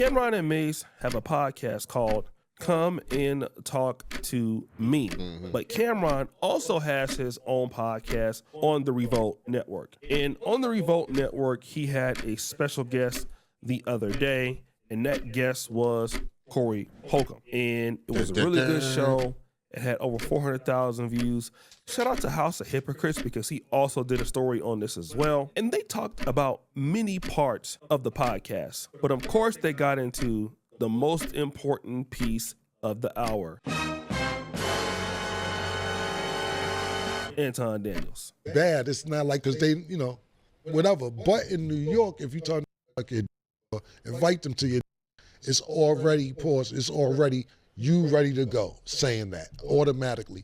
Camron and Mace have a podcast called Come and Talk to Me. But Camron also has his own podcast on the Revolt Network. And on the Revolt Network, he had a special guest the other day, and that guest was Corey Holcomb. And it was a really good show. It had over 400,000 views. Shout out to House of Hypocrites because he also did a story on this as well. And they talked about many parts of the podcast. But of course, they got into the most important piece of the hour. Anton Daniels. Bad. It's not like, because they, whatever. But in New York, if you turn like your invite them to your, it's already paused. It's already you ready to go, saying that automatically.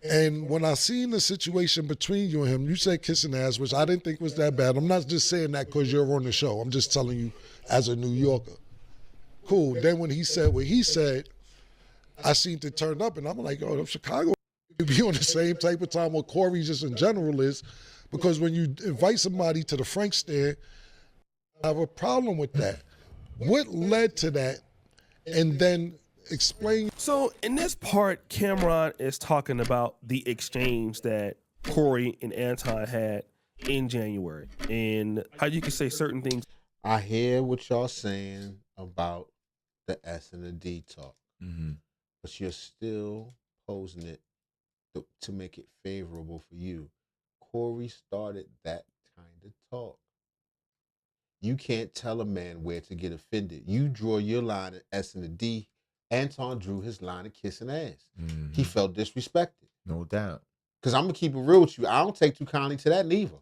And when I seen the situation between you and him, you said kissing ass, which I didn't think was that bad. I'm not just saying that because you're on the show. I'm just telling you as a New Yorker. Cool. Then when he said what he said, I seen it turn up, and I'm like, oh, Chicago be on the same type of time what Corey just in general is, because when you invite somebody to the Frank stand, I have a problem with that. What led to that? And then explain. So in this part, Camron is talking about the exchange that Corey and Anton had in January and how you can say certain things. I hear what y'all saying about the S and the D talk, but you're still posing it to make it favorable for you. Corey started that kind of talk. You can't tell a man where to get offended. You draw your line at S and the D. Anton drew his line of kissing ass. He felt disrespected. No doubt. Because I'm going to keep it real with you. I don't take too kindly to that neither.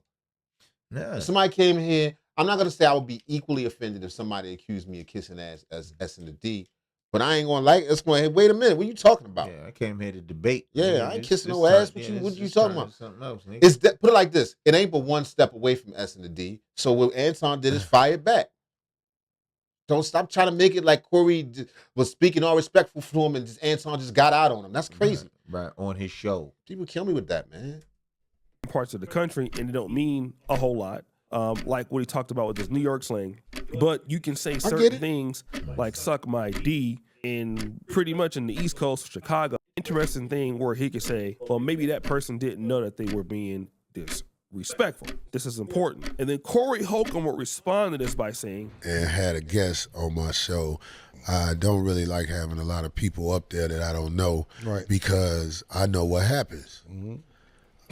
Yeah. If somebody came here, I'm not going to say I would be equally offended if somebody accused me of kissing ass as S and the D, but I ain't going to like it. It's going, hey, wait a minute, what you talking about? Yeah, I came here to debate. Yeah, nigga. I ain't kissing no ass. What you talking about? Something else, nigga. It's put it like this. It ain't but one step away from S and the D. So what Anton did is fire back. Don't stop trying to make it like Corey was speaking all respectful to him and Anton just got out on him. That's crazy. Right, on his show. People kill me with that, man. Parts of the country, and it don't mean a whole lot. Like what he talked about with his New York slang. But you can say certain things like suck my D in pretty much in the East Coast of Chicago. Interesting thing where he could say, well, maybe that person didn't know that they were being disrespectful. This is important. And then Corey Holcomb would respond to this by saying, and had a guest on my show. I don't really like having a lot of people up there that I don't know, right? Because I know what happens.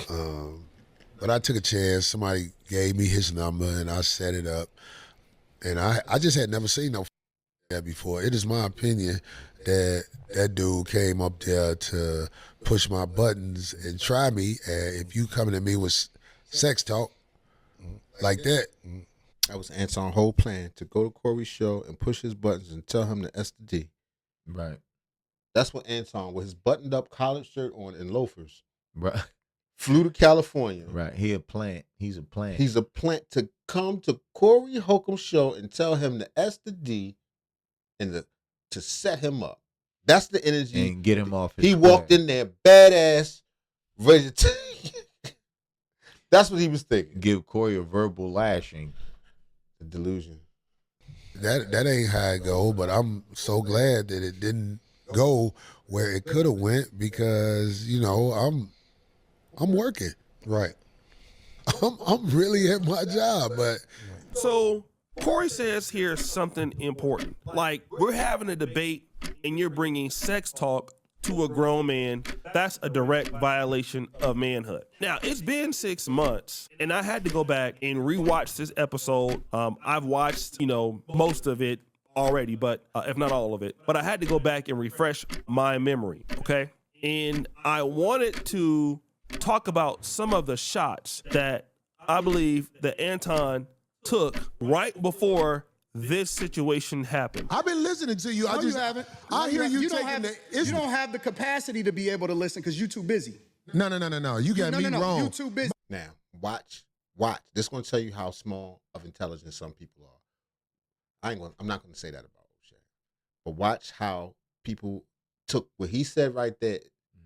But I took a chance. Somebody gave me his number, and I set it up. And I just had never seen no that before. It is my opinion that that dude came up there to push my buttons and try me. And if you coming at me with sex talk like that. That was Anton's whole plan, to go to Corey's show and push his buttons and tell him to S to D. Right. That's what Anton, with his buttoned up collared shirt on and loafers, Right. flew to California. Right. He a plant. He's a plant. He's a plant to come to Corey Holcomb's show and tell him to S to D and to set him up. That's the energy. And get him off his He square. walked in there badass, ready to That's what he was thinking. Give Corey a verbal lashing. The delusion. That ain't how it go, but I'm so glad that it didn't go where it could have went, because I'm working. Right. I'm really at my job, but so Corey says here's something important. Like, we're having a debate and you're bringing sex talk to a grown man. That's a direct violation of manhood. Now, it's been 6 months, and I had to go back and rewatch this episode. I've watched, most of it already, but if not all of it. But I had to go back and refresh my memory, okay? And I wanted to talk about some of the shots that I believe that Anton took right before this situation happened. I've been listening to you. No, you haven't. I hear you don't taking have, the. you don't have the capacity to be able to listen because you're too busy. No. You got me wrong. You're too busy. Now, watch. This is going to tell you how small of intelligence some people are. I'm not going to say that about O'Shea. But watch how people took what he said right there,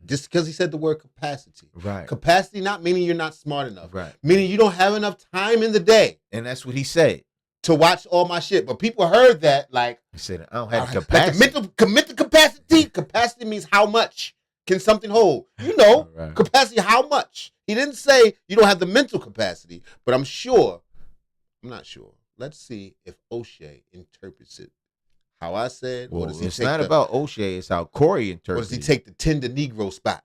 just because he said the word capacity. Right. Capacity not meaning you're not smart enough. Right. Meaning you don't have enough time in the day And that's what he said. to watch all my shit. But people heard that like, He said, I don't have the like capacity. the mental capacity. Capacity means how much can something hold. You know, Right. capacity, how much. He didn't say you don't have the mental capacity, but I'm not sure. Let's see if O'Shea interprets it how I said. Well, or does he it's take not about O'Shea. It's how Corey Or interprets does he it. take the tender Negro spot?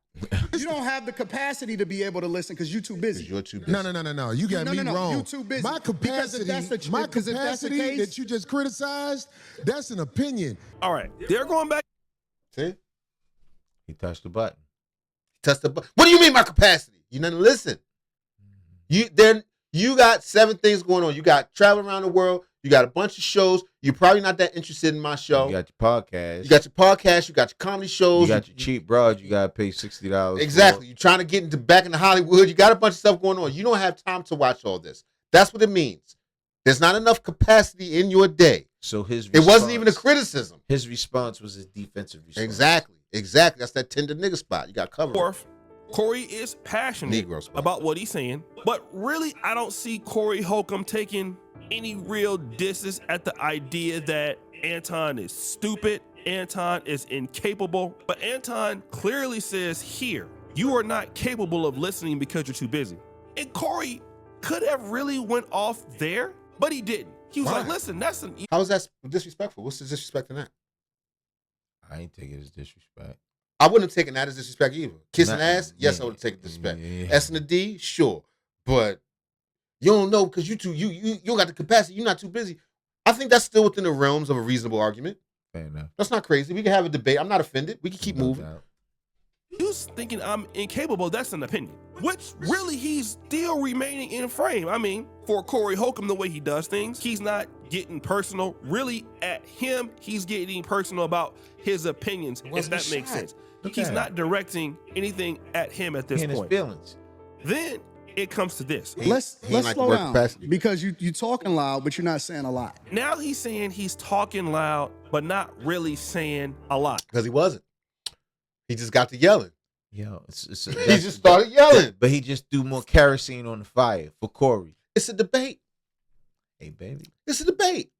You don't have the capacity to be able to listen because you're too busy. Because you're too busy. No. You got me wrong. You too busy. My Because if capacity, that's the case- that you just criticized, that's an opinion. All right, they're going back. See? He touched the button. Test the button. What do you mean my capacity? You didn't listen. You got 7 things going on. You got travel around the world. You got a bunch of shows. You're probably not that interested in my show. You got your podcast. You got your podcast. You got your comedy shows. You got your cheap broad. You got to pay $60. Exactly. You're trying to get back into Hollywood. You got a bunch of stuff going on. You don't have time to watch all this. That's what it means. There's not enough capacity in your day. So his It wasn't even a criticism. His response was his defensive response. Exactly. That's that tender nigga spot. You got covered. Fourth, Corey is passionate Negro spot. about what he's saying, but really, I don't see Corey Holcomb taking any real disses at the idea that Anton is stupid, Anton is incapable. But Anton clearly says here, you are not capable of listening because you're too busy. And Corey could have really went off there, but he didn't. He was like, listen, that's an... How is that disrespectful? What's the disrespect in that? I ain't take it as disrespect. I wouldn't have taken that as disrespect either. Kissing Nah, ass, yes, yeah, I would have taken disrespect. yeah. S and the D, sure. But you don't know because you don't got the capacity, you're not too busy. I think that's still within the realms of a reasonable argument. Fair enough. That's not crazy. We can have a debate. I'm not offended. We can keep No moving. doubt. You thinking I'm incapable, that's an opinion. Which really he's still remaining in frame. I mean, for Corey Holcomb, the way he does things, he's not getting personal really at him. He's getting personal about his opinions, if wasn't that a makes shot. sense. Look He's at not directing anything at him at this He in his point. feelings. Then it comes to this. Let's He ain't like slow the word down capacity. because you talking loud, but you're not saying a lot. Now he's saying he's talking loud, but not really saying a lot. Because he wasn't. He just got to yelling. Yo, it's He just started yelling. But he just threw more kerosene on the fire for Corey. It's a debate. Hey, baby. It's a debate.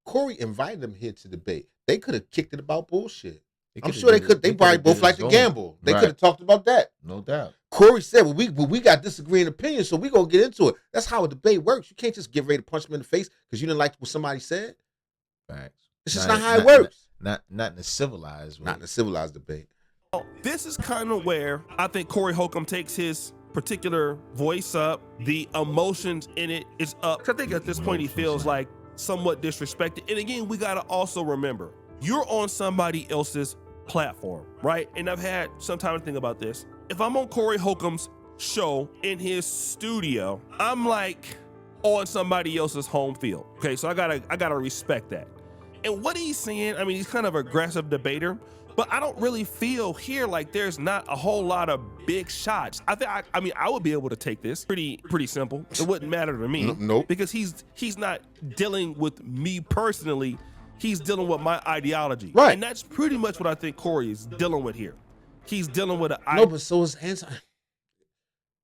Corey invited them here to debate. They could have kicked it about bullshit. I'm sure they could. They probably both like to gamble. They could have talked about that. No doubt. Corey said, well, we got disagreeing opinions, so we gonna get into it. That's how a debate works. You can't just get ready to punch them in the face because you didn't like what somebody said. Facts. It's just not how it works. Not in a civilized way. Not in a civilized debate. This is kind of where I think Corey Holcomb takes his particular voice up. The emotions in it is up. I think at this point he feels like somewhat disrespected. And again, we got to also remember, you're on somebody else's platform, right? And I've had some time to think about this. If I'm on Corey Holcomb's show in his studio, I'm like on somebody else's home field. Okay, so I gotta respect that. And what he's saying, I mean, he's kind of an aggressive debater, but I don't really feel here like there's not a whole lot of big shots. I mean, I would be able to take this pretty simple. It wouldn't matter to me. Nope. Because he's not dealing with me personally. He's dealing with my ideology. Right. And that's pretty much what I think Corey is dealing with here. He's dealing with No, but so is Anton.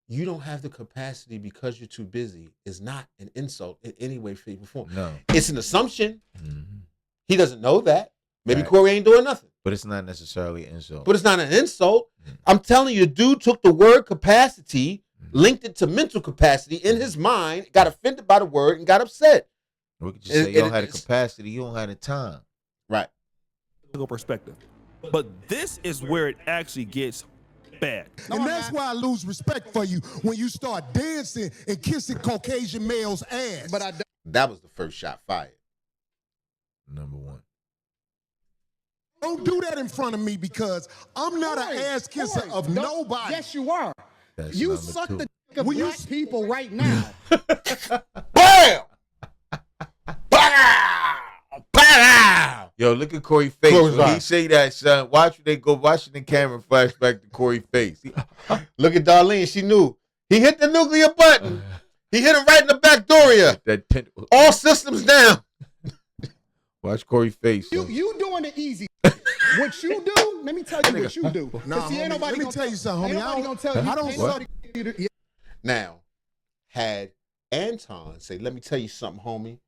You don't have the capacity because you're too busy is not an insult in any way, shape, or form. No. It's an assumption. Mhm. He doesn't know that. Maybe Right. Corey ain't doing nothing. But it's not necessarily an insult. But it's not an insult. I'm telling you, the dude took the word capacity, linked it to mental capacity in his mind, got offended by the word, and got upset. We could just say you don't have the capacity, you don't have the time. Right. perspective. But this is where it actually gets bad. And that's why I lose respect for you when you start dancing and kissing Caucasian males' ass. But That was the first shot fired. Number one. don't do that in front of me because I'm not an ass kisser of nobody. Yes, you are. That's You number suck two. the dick of black people right now. Bam! Pow! Pow! Yo, look at Corey's face. Corey's When he eyes. say that, son, watching the camera flashback to Corey's face. Look at Darlene. She knew. He hit the nuclear button. He hit him right in the back door here. That tentacle. All systems down. Watch Corey's face. son. You doing it easy. What you do, let me tell you what you do. Nah, 'Cause see, homie, let me tell you something, homie. Ain't nobody gonna tell you. I don't ain't suck. nobody gonna tell you to- Now, had Anton say, let me tell you something, homie.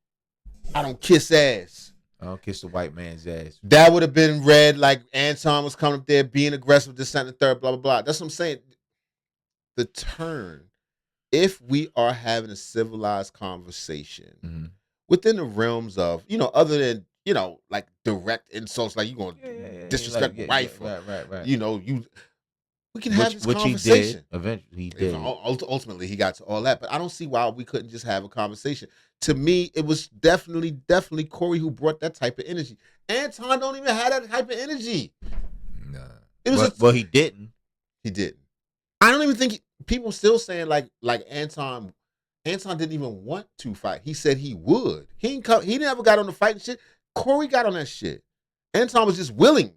I don't kiss ass. I don't kiss the white man's ass. That would have been read like Anton was coming up there being aggressive, this, that, and the third, blah, blah, blah. That's what I'm saying. The turn, if we are having a civilized conversation within the realms of, other than, like direct insults, like you going to disrespect my wife. Right. We can have this conversation. Which he did. Eventually, he did. Ultimately, he got to all that. But I don't see why we couldn't just have a conversation. To me, it was definitely Corey who brought that type of energy. Anton don't even have that type of energy. Nah. It was well, he didn't. He didn't. I don't even think people still saying like Anton didn't even want to fight. He said he would. He never got on the fighting shit. Corey got on that shit. Anton was just willing.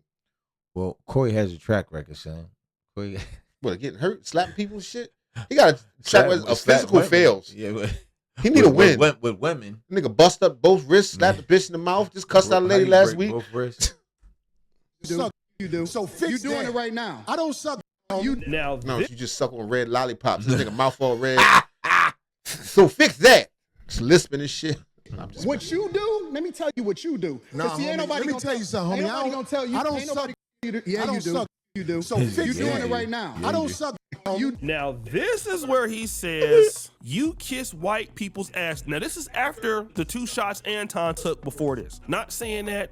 Well, Corey has a track record, son. Corey, what, getting hurt, slapping people and shit? He got a track record of physical fails. Yeah, but he need a win. With women. Nigga bust up both wrists, slapped the bitch in the mouth, just cussed out a lady last week. Both wrists? You do. So fix You doing that. it right now. I don't suck. You Now, No, this, you just suck on red lollipops. This nigga mouth all red. So fix that. Just lisping and shit. I'm just what you do? Let me tell you what you do. 'Cause Nah, see, ain't homie, nobody let me gonna tell you something, Ain't homie. nobody gonna tell you. I don't ain't nobody suck. Yeah, I don't you do. suck. You do. So You fix doing that. it right now. I don't suck. You now, this is where he says, you kiss white people's ass. Now, this is after the 2 shots Anton took before this. Not saying that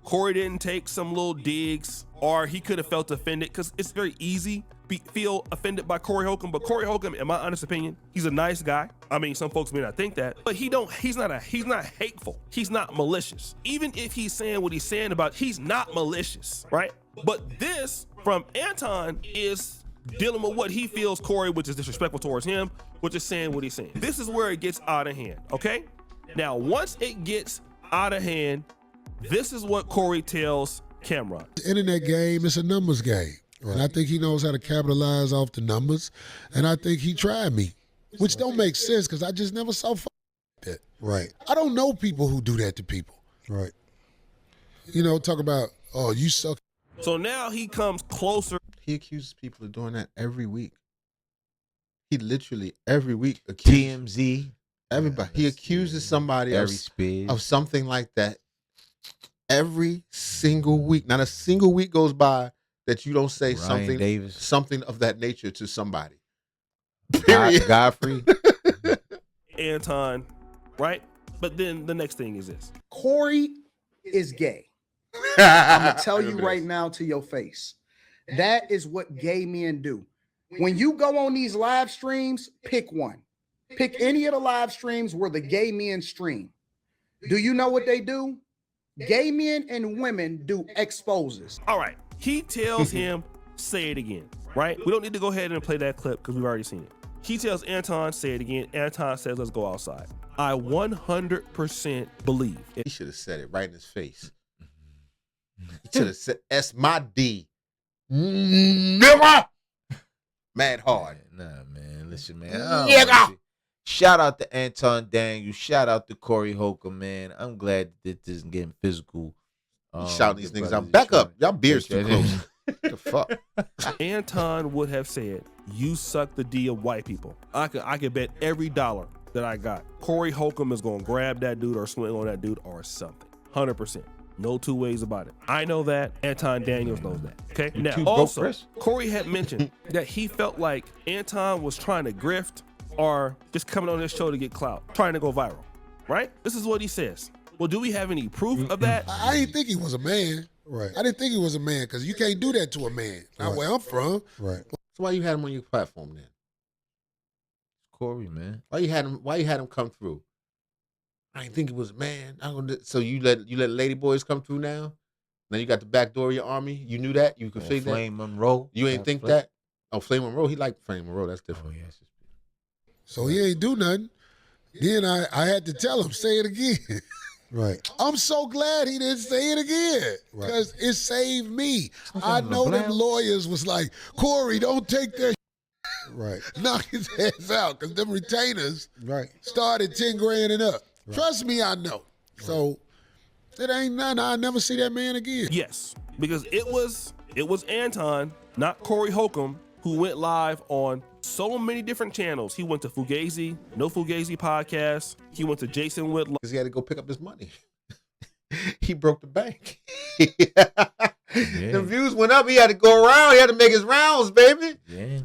Corey didn't take some little digs or he could have felt offended, because it's very easy feel offended by Corey Holcomb. But Corey Holcomb, in my honest opinion, he's a nice guy. I mean, some folks may not think that, but he's not hateful. He's not malicious. Even if he's saying what he's saying about, he's not malicious, right? But this from Anton is dealing with what he feels Corey, which is disrespectful towards him, which is saying what he's saying. This is where it gets out of hand, okay? Now, once it gets out of hand, this is what Corey tells Camron. The internet game is a numbers game. Right. And I think he knows how to capitalize off the numbers. And I think he tried me, which don't make sense because I just never saw that. Right. I don't know people who do that to people. Right. Talk about, oh, you suck. So now he comes closer. He accuses people of doing that every week. He literally every week accuses TMZ. everybody. He accuses somebody of something like that every single week. Not a single week goes by that you don't say something of that nature to somebody. Period. Godfrey. Anton, right? But then the next thing is this. Corey is gay. I'm gonna tell you right now to your face. That is what gay men do. When you go on these live streams, pick one. Pick any of the live streams where the gay men stream. Do you know what they do? Gay men and women do exposes. All right. He tells him, say it again, right? We don't need to go ahead and play that clip because we've already seen it. He tells Anton, say it again. Anton says, let's go outside. I 100% believe. He should have said it right in his face. He should have said, "S my D." Never. Mad hard. Nah, man. Listen, man. Shout out to Anton Daniels. Shout out to Corey Holcomb, man. I'm glad that this is getting physical. Shouting these niggas out. Back up. Y'all beards too close. The fuck? Anton would have said, you suck the D of white people. I could bet every dollar that I got Corey Holcomb is going to grab that dude or swing on that dude or something. 100%. No 2 ways about it. I know that. Anton Daniels knows that. Okay. Now, also, Corey had mentioned that he felt like Anton was trying to grift or just coming on this show to get clout, trying to go viral, right? This is what he says. Well, do we have any proof of that? I didn't think he was a man. Right. I didn't think he was a man because you can't do that to a man. Not where I'm from. Right. So why you had him on your platform then? Corey, man. Why you had him come through? I didn't think he was a man. So you let lady boys come through now? Now you got the back door of your army. You knew that? You could figure that? Flame Monroe. You ain't think that? Oh, Flame Monroe. He liked Flame Monroe. That's different. Oh, yes. So he ain't do nothing. Then I had to tell him, say it again. Right. I'm so glad he didn't say it again because it saved me. I know them lawyers was like, Corey, don't take that right. Knock his ass out because them retainers started 10 grand and up. Right. Trust me, I know. So it ain't nothing. I'll never see that man again. Yes, because it was Anton, not Corey Holcomb, who went live on so many different channels. He went to Fugazi, No Fugazi podcast. He went to Jason Whitlow. Because he had to go pick up his money. He broke the bank. The views went up. He had to go around. He had to make his rounds, baby. Yeah.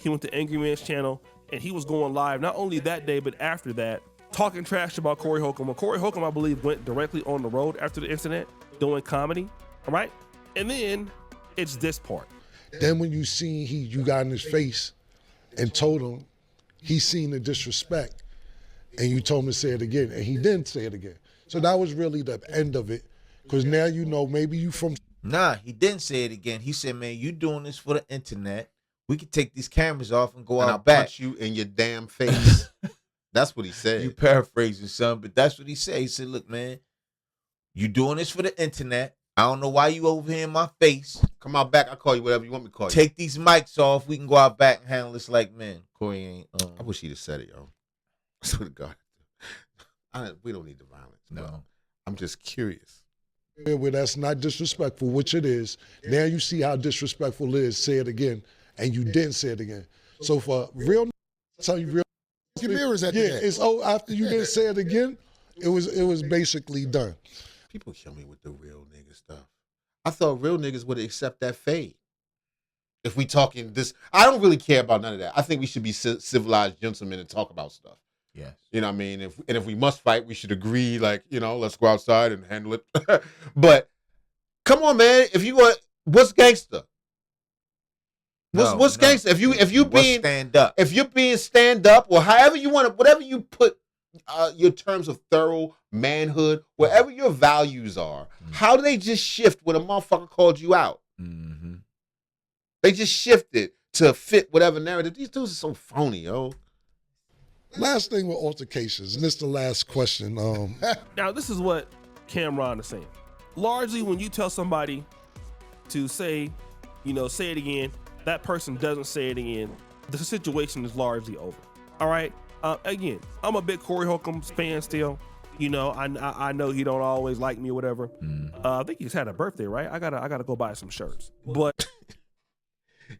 He went to Angry Man's channel, and he was going live not only that day, but after that, talking trash about Corey Holcomb. Well, Corey Holcomb, I believe, went directly on the road after the incident, doing comedy. All right? And then it's this part. Then when you see you got in his face and told him he seen the disrespect, and you told him to say it again, and he didn't say it again. So that was really the end of it, because now you know maybe you from. Nah, he didn't say it again. He said, man, you doing this for the internet. We can take these cameras off and go And out I'll back. punch you in your damn face. That's what he said. You paraphrasing, son, but that's what he said. He said, look, man, you doing this for the internet. I don't know why you over here in my face. Come out back. I'll call you whatever you want me to call you. Take these mics off. We can go out back and handle this like men. Corey ain't. I wish he'd have said it, yo. I swear to God. We don't need the violence. No. I'm just curious. Where that's not disrespectful, which it is. Now you see how disrespectful it is. Say it again, and you didn't say it again. So for real, tell you real. Your mirrors at the Yeah, game. it's after you didn't say it again. It was basically done. People kill me with the real nigga stuff. I thought real niggas would accept that fade. If we talking this, I don't really care about none of that. I think we should be civilized gentlemen and talk about stuff. Yes. You know what I mean? If we must fight, we should agree, like, you know, let's go outside and handle it. But come on, man. If you want, what's gangster? What's gangster? If you being stand up. If you're being stand up or however you want to, whatever you put your terms of thorough manhood, wherever your values are, how do they just shift when a motherfucker called you out? Mm-hmm. They just shifted to fit whatever narrative. These dudes are so phony, yo. Last thing with altercations, and this is the last question. Now, this is what Camron is saying. Largely, when you tell somebody to say it again, that person doesn't say it again, the situation is largely over. All right? Again, I'm a big Corey Holcomb fan still. You know, I know he don't always like me or whatever. I think he's had a birthday, right? I gotta go buy some shirts. But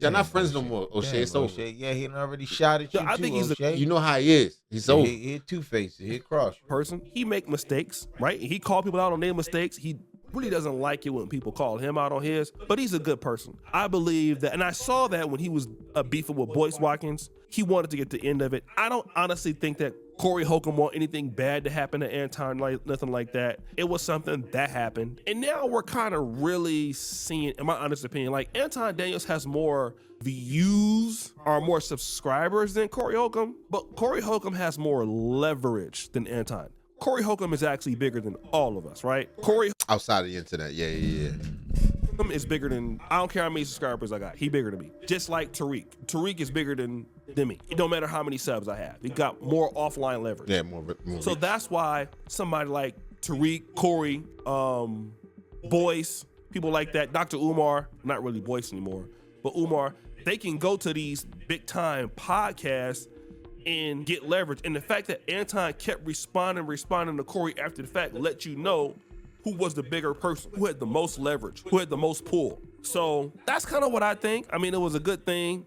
Y'all not friends no more, O'Shea. It's over. O'Shea. Yeah, he done already shot at you. I think he's O'Shea. You know how he is. He's over. He hit two-faced. He hit cross. person, he make mistakes, right? He call people out on their mistakes. He really doesn't like it when people call him out on his, but he's a good person. I believe that, and I saw that when he was beefing with Boyce Watkins. He wanted to get the end of it. I don't honestly think that Corey Holcomb want anything bad to happen to Anton, like nothing like that. It was something that happened. And now we're kind of really seeing, in my honest opinion, like Anton Daniels has more views or more subscribers than Corey Holcomb, but Corey Holcomb has more leverage than Anton. Corey Holcomb is actually bigger than all of us, right? Corey Outside of the internet, yeah. Holcomb is bigger than, I don't care how many subscribers I got. He bigger than me. Just like Tariq. Tariq is bigger than me. It don't matter how many subs I have. He got more offline leverage. Yeah, more So that's why somebody like Tariq, Corey, Boyce, people like that, Dr. Umar, not really Boyce anymore, but Umar, they can go to these big time podcasts and get leverage. And the fact that Anton kept responding to Corey after the fact let you know who was the bigger person, who had the most leverage, who had the most pull. So that's kind of what I think. I mean, it was a good thing.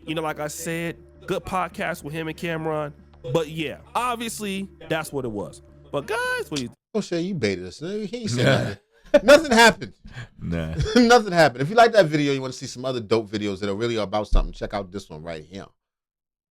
You know, like I said, good podcast with him and Camron. But yeah, obviously that's what it was. But guys, what do you think? O'Shea, you baited us. He ain't said nothing. Nothing happened. Nah. Nothing happened. If you like that video, you want to see some other dope videos that are really about something, check out this one right here.